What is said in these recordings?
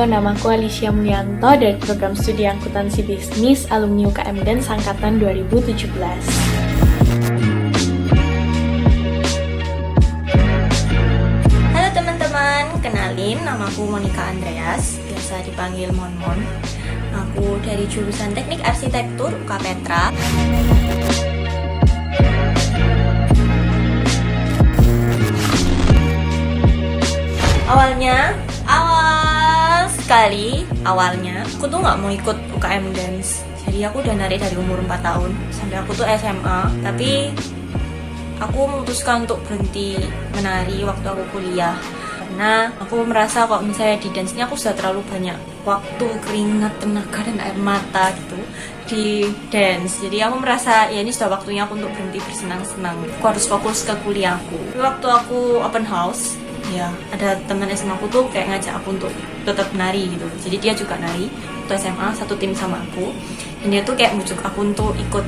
namaku Alicia Mulyanto dari program studi akuntansi bisnis alumni UKM Dance angkatan 2017. Halo teman-teman, kenalin namaku Monica Andreas, biasa dipanggil Monmon. Aku dari jurusan Teknik Arsitektur UK Petra. Awalnya aku tuh nggak mau ikut UKM Dance. Jadi aku udah nari dari umur 4 tahun sampai aku tuh SMA. Tapi aku memutuskan untuk berhenti menari waktu aku kuliah karena aku merasa kalau misalnya di dance ini aku sudah terlalu banyak waktu, keringat, tenaga, dan air mata gitu di dance. Jadi aku merasa ya ini sudah waktunya aku untuk berhenti bersenang-senang. Aku harus fokus ke kuliahku. Waktu aku open house, ya ada teman SMA aku tuh kayak ngajak aku untuk tetap nari gitu. Jadi dia juga nari waktu SMA, satu tim sama aku. Dan dia tuh kayak muncul aku untuk ikut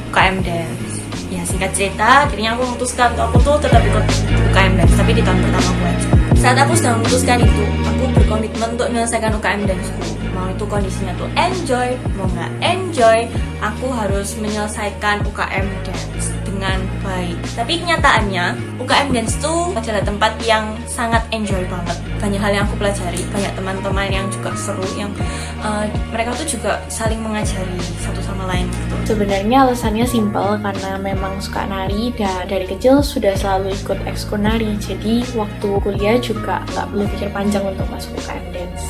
UKM Dance. Ya singkat cerita, akhirnya aku memutuskan untuk aku tuh tetap ikut UKM Dance, tapi di tahun pertama aku aja. Saat aku sudah memutuskan itu, aku berkomitmen untuk menyelesaikan UKM Dance-ku. Mau itu kondisinya tuh enjoy, mau nggak enjoy, aku harus menyelesaikan UKM Dance dengan baik. Tapi kenyataannya, UKM Dance itu adalah tempat yang sangat enjoy banget. Banyak hal yang aku pelajari, banyak teman-teman yang juga seru, yang mereka tuh juga saling mengajari satu sama lain gitu. Sebenarnya alasannya simpel karena memang suka nari dan dari kecil sudah selalu ikut ekskul nari. Jadi waktu kuliah juga nggak perlu pikir panjang untuk masuk UKM Dance.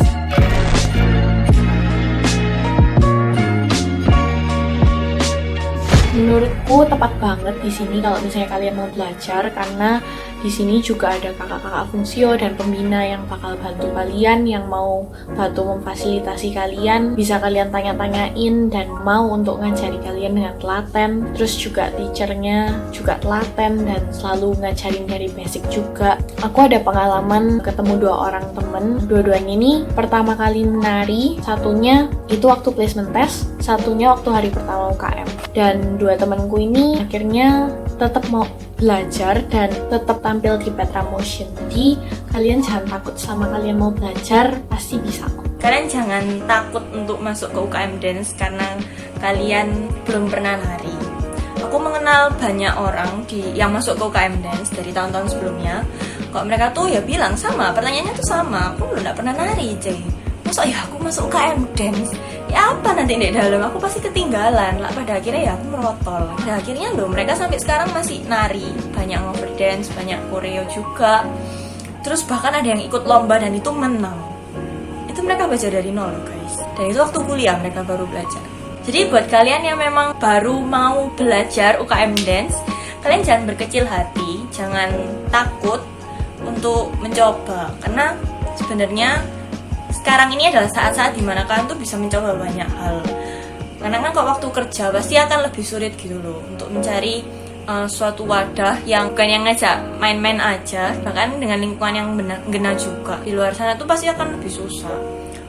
Menurutku tepat banget di sini kalau misalnya kalian mau belajar, karena di sini juga ada kakak-kakak fungsio dan pembina yang bakal bantu kalian, yang mau bantu memfasilitasi kalian, bisa kalian tanya-tanyain dan mau untuk ngajari kalian dengan telaten. Terus juga teachernya juga telaten dan selalu ngajarin dari basic juga. Aku ada pengalaman ketemu 2 orang temen, dua-duanya ini pertama kali menari, satunya itu waktu placement test, satunya waktu hari pertama UKM. Dan 2 temanku ini akhirnya tetap mau belajar dan tetap tampil di Petra Motion. Jadi kalian jangan takut, selama kalian mau belajar pasti bisa kok. Kalian jangan takut untuk masuk ke UKM Dance karena kalian belum pernah nari. Aku mengenal banyak orang yang masuk ke UKM Dance dari tahun-tahun sebelumnya. Kok mereka tuh ya bilang sama, pertanyaannya tuh sama, aku belum pernah nari, Jay. Masa ya aku masuk UKM Dance? Ya apa nanti di dalam, aku pasti ketinggalan lah. Pada akhirnya ya aku merotol. Pada akhirnya loh mereka sampai sekarang masih nari, banyak ngover dance, banyak koreo juga. Terus bahkan ada yang ikut lomba dan itu menang. Itu mereka belajar dari nol guys. Dan itu waktu kuliah mereka baru belajar. Jadi buat kalian yang memang baru mau belajar UKM Dance, kalian jangan berkecil hati, jangan takut untuk mencoba. Karena sebenarnya sekarang ini adalah saat-saat dimana kalian tuh bisa mencoba banyak hal. Karena kan kalau waktu kerja pasti akan lebih sulit gitu loh untuk mencari suatu wadah yang bukan yang ngajak main-main aja, bahkan dengan lingkungan yang ngena juga. Di luar sana tuh pasti akan lebih susah.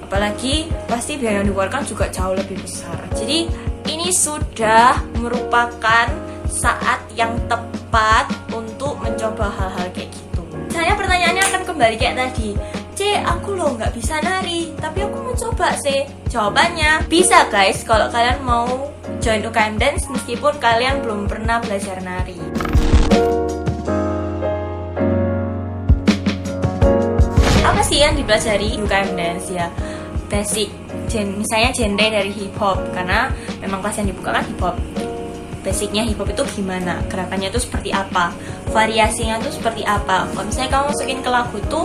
Apalagi pasti biaya yang dikeluarkan juga jauh lebih besar. Jadi ini sudah merupakan saat yang tepat untuk mencoba hal-hal kayak gitu. Saya pertanyaannya akan kembali kayak tadi. Aku loh nggak bisa nari, tapi aku mau coba sih. Jawabannya bisa guys, kalau kalian mau join UKM Dance meskipun kalian belum pernah belajar nari. Apa sih yang dipelajari UKM Dance ya? Basic, misalnya genre dari hip hop, karena memang kelas yang dibuka kan hip hop. Basicnya hip hop itu gimana, gerakannya itu seperti apa, variasinya itu seperti apa. Kalau misalnya kamu masukin ke lagu tuh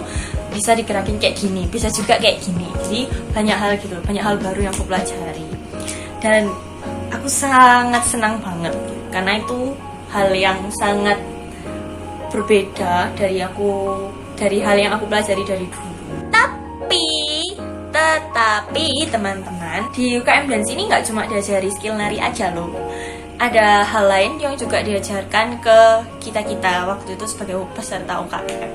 bisa digerakin kayak gini, bisa juga kayak gini. Jadi banyak hal gitu, banyak hal baru yang aku pelajari. Dan aku sangat senang banget karena itu hal yang sangat berbeda dari hal yang aku pelajari dari dulu. Tetapi teman-teman, di UKM Dance ini nggak cuma diajari skill nari aja loh. Ada hal lain yang juga diajarkan ke kita-kita waktu itu sebagai peserta UKM.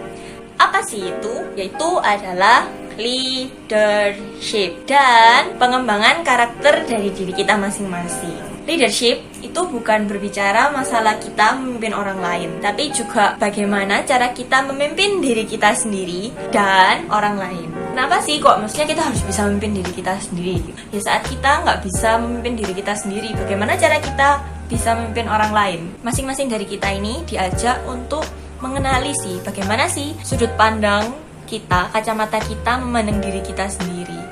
Apa sih itu? Yaitu adalah leadership dan pengembangan karakter dari diri kita masing-masing. Leadership itu bukan berbicara masalah kita memimpin orang lain, tapi juga bagaimana cara kita memimpin diri kita sendiri dan orang lain. Kenapa sih kok maksudnya kita harus bisa memimpin diri kita sendiri? Ya saat kita nggak bisa memimpin diri kita sendiri, bagaimana cara kita bisa memimpin orang lain? Masing-masing dari kita ini diajak untuk mengenali sih bagaimana sih sudut pandang kita, kacamata kita memandang diri kita sendiri.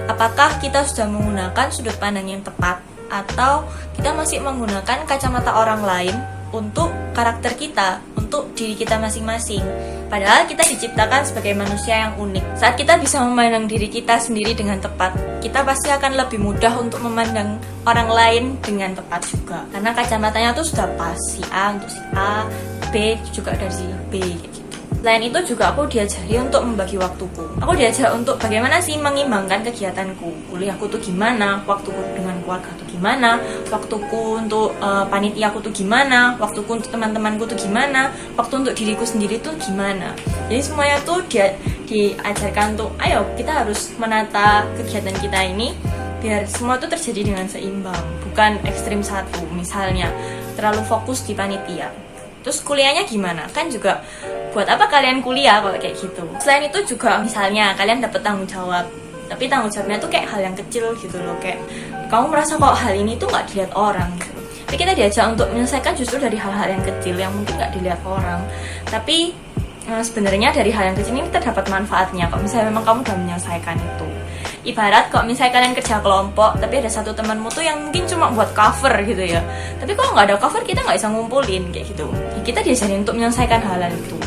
Apakah kita sudah menggunakan sudut pandang yang tepat atau kita masih menggunakan kacamata orang lain untuk karakter kita, untuk diri kita masing-masing. Padahal kita diciptakan sebagai manusia yang unik. Saat kita bisa memandang diri kita sendiri dengan tepat, kita pasti akan lebih mudah untuk memandang orang lain dengan tepat juga. Karena kacamatanya tuh sudah pas, si A untuk si A, B juga dari si B gitu. Selain itu juga aku diajari untuk membagi waktuku. Aku diajar untuk bagaimana sih mengimbangkan kegiatanku. Kuliahku tuh gimana, waktuku dengan keluarga tuh gimana, waktuku untuk panitiaku tuh gimana, waktuku untuk teman-temanku tuh gimana, waktu untuk diriku sendiri tuh gimana. Jadi semuanya tuh diajarkan untuk ayo kita harus menata kegiatan kita ini biar semua tuh terjadi dengan seimbang, bukan ekstrim satu. Misalnya terlalu fokus di panitia. Terus kuliahnya gimana? Kan juga buat apa kalian kuliah kalau kayak gitu? Selain itu juga misalnya kalian dapat tanggung jawab, tapi tanggung jawabnya tuh kayak hal yang kecil gitu loh, kayak kamu merasa kok hal ini tuh nggak dilihat orang gitu. Tapi kita diajak untuk menyelesaikan justru dari hal-hal yang kecil yang mungkin nggak dilihat orang. Tapi sebenarnya dari hal yang kecil ini terdapat manfaatnya kalau misalnya memang kamu udah menyelesaikan itu. Ibarat kok misalnya kalian kerja kelompok tapi ada satu temanmu tuh yang mungkin cuma buat cover gitu ya, tapi kalau nggak ada cover kita nggak bisa ngumpulin kayak gitu. Kita diajarin untuk menyelesaikan hal itu,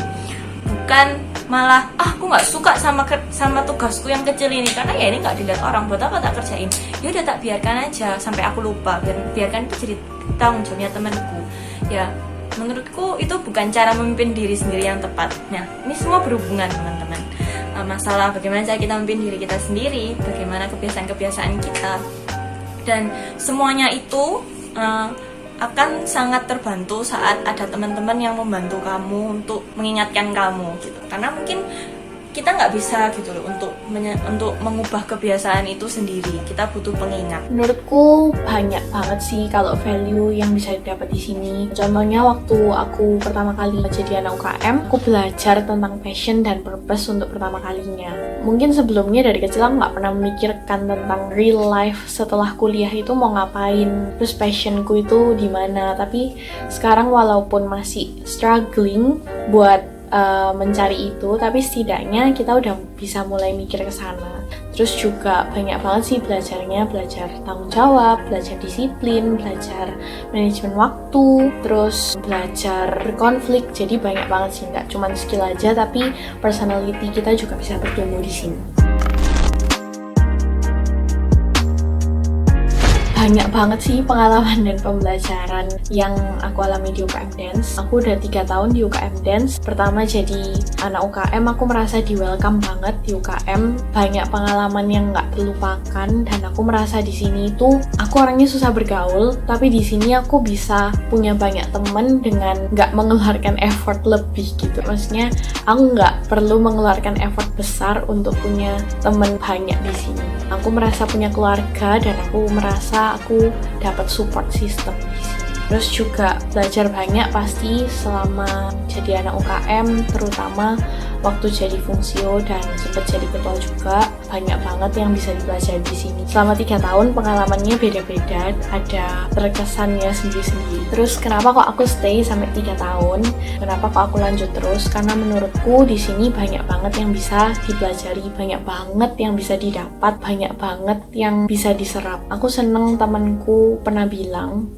bukan malah aku nggak suka sama tugasku yang kecil ini karena ya ini nggak dilihat orang, buat apa tak kerjain, ya udah tak biarkan aja sampai aku lupa, biarkan itu jadi tanggung jawabnya temanku. Ya menurutku itu bukan cara memimpin diri sendiri yang tepat. Nah ini semua berhubungan teman-teman. Masalah bagaimana cara kita memimpin diri kita sendiri, bagaimana kebiasaan-kebiasaan kita, dan semuanya itu akan sangat terbantu saat ada teman-teman yang membantu kamu untuk mengingatkan kamu gitu. Karena mungkin kita nggak bisa gitu loh untuk mengubah kebiasaan itu sendiri. Kita butuh pengingat. Menurutku banyak banget sih kalau value yang bisa didapat di sini. Contohnya waktu aku pertama kali jadi anak UKM, aku belajar tentang passion dan purpose untuk pertama kalinya. Mungkin sebelumnya dari kecil aku nggak pernah memikirkan tentang real life setelah kuliah itu mau ngapain, terus passionku itu di mana. Tapi sekarang walaupun masih struggling buat mencari itu, tapi setidaknya kita udah bisa mulai mikir ke sana. Terus juga banyak banget sih belajarnya, belajar tanggung jawab, belajar disiplin, belajar manajemen waktu, terus belajar konflik. Jadi banyak banget sih, nggak cuma skill aja, tapi personality kita juga bisa bertumbuh di sini. Banyak banget sih pengalaman dan pembelajaran yang aku alami di UKM Dance. Aku udah 3 tahun di UKM Dance. Pertama jadi anak UKM, aku merasa di welcome banget di UKM. Banyak pengalaman yang nggak terlupakan dan aku merasa di sini tuh aku orangnya susah bergaul, tapi di sini aku bisa punya banyak temen dengan nggak mengeluarkan effort lebih gitu. Maksudnya aku nggak perlu mengeluarkan effort besar untuk punya temen banyak di sini. Aku merasa punya keluarga dan aku merasa aku dapat support system di sini. Terus juga belajar banyak pasti selama jadi anak UKM, terutama waktu jadi fungsio dan sempat jadi ketua juga. Banyak banget yang bisa dipelajari di sini. Selama 3 tahun pengalamannya beda-beda, ada terkesannya sendiri-sendiri. Terus kenapa kok aku stay sampai 3 tahun? Kenapa kok aku lanjut terus? Karena menurutku di sini banyak banget yang bisa dipelajari, banyak banget yang bisa didapat, banyak banget yang bisa diserap. Aku seneng temanku pernah bilang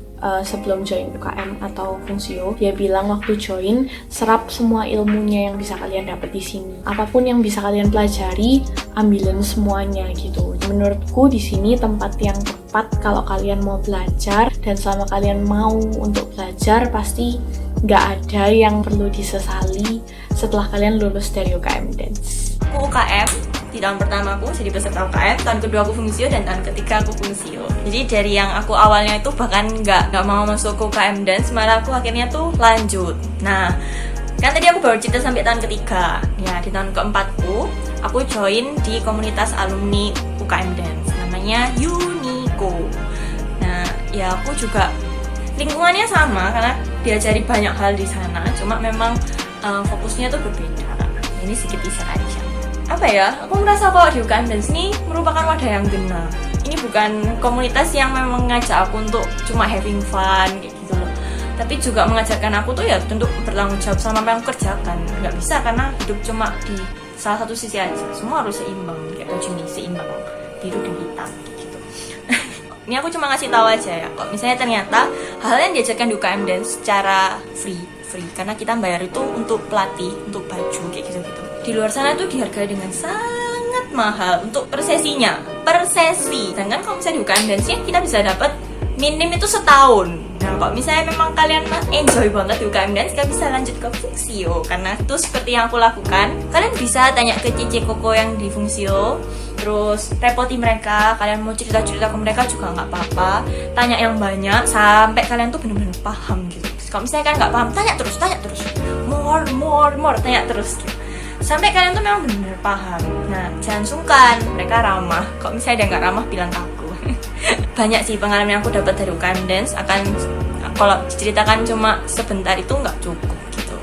sebelum join UKM atau fungsio, dia bilang waktu join serap semua ilmunya yang bisa kalian dapat di sini. Apapun yang bisa kalian pelajari, ambilin semuanya gitu. Menurutku di sini tempat yang tepat kalau kalian mau belajar, dan selama kalian mau untuk belajar pasti nggak ada yang perlu disesali setelah kalian lulus dari UKM Dance. Aku UKM di tahun pertama aku jadi peserta UKM, tahun kedua aku fungsio, dan tahun ketiga aku fungsio. Jadi dari yang aku awalnya itu bahkan nggak mau masuk ke UKM Dance, malah aku akhirnya tuh lanjut. Nah, kan tadi aku baru cerita sampai tahun ketiga. Ya, di tahun keempatku aku join di komunitas alumni UKM Dance, namanya Unico. Nah, ya aku juga lingkungannya sama karena diajari banyak hal di sana, cuma memang fokusnya tuh berbeda. Ini sedikit isyarat aja. apa ya, aku merasa kalau di UKM Dance ini merupakan wadah yang gena. Ini bukan komunitas yang memang ngajak aku untuk cuma having fun kayak gitu loh, tapi juga mengajarkan aku tuh ya untuk bertanggung jawab sama apa yang aku kerjakan. Nggak bisa karena hidup cuma di salah satu sisi aja, semua harus seimbang, kayak baju ini seimbang, biru dan hitam gitu. Ini aku cuma ngasih tahu aja ya, kok misalnya ternyata hal yang diajarkan di UKM Dance secara free, karena kita bayar itu untuk pelatih, untuk baju kayak gitu-gitu. Di luar sana tuh dihargai dengan sangat mahal untuk per sesi. Sedangkan kalau misalnya di UKM Dance kita bisa dapat minim itu setahun. Nah, kalau misalnya memang kalian enjoy banget di UKM Dance, kalian bisa lanjut ke Fungsio. Karena itu seperti yang aku lakukan. Kalian bisa tanya ke Cici Koko yang di Fungsio, terus repoti mereka. Kalian mau cerita-cerita ke mereka juga nggak apa-apa. Tanya yang banyak sampai kalian tuh bener-bener paham gitu. Kalau misalnya kalian nggak paham, tanya terus, more, tanya terus gitu. Sampai kalian tuh memang bener-bener paham. Nah, jangan sungkan, mereka ramah. Kok misalnya dia nggak ramah, bilang ke aku. Banyak sih pengalaman yang aku dapat dari UKM Dance. Kalau diceritakan cuma sebentar itu nggak cukup gitu.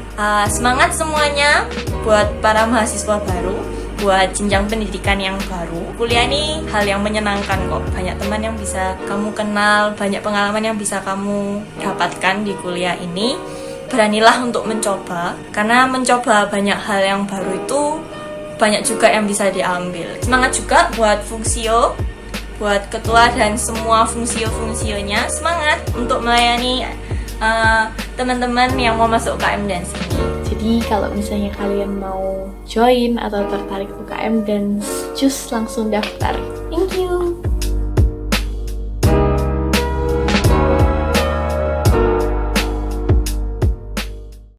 Semangat semuanya buat para mahasiswa baru, buat jenjang pendidikan yang baru. Kuliah ini hal yang menyenangkan kok. Banyak teman yang bisa kamu kenal, banyak pengalaman yang bisa kamu dapatkan di kuliah ini. Beranilah untuk mencoba, karena mencoba banyak hal yang baru itu banyak juga yang bisa diambil. Semangat juga buat Fungsio, buat ketua dan semua fungsionya. Semangat untuk melayani teman-teman yang mau masuk UKM Dance ini. Jadi kalau misalnya kalian mau join atau tertarik UKM Dance, just langsung daftar.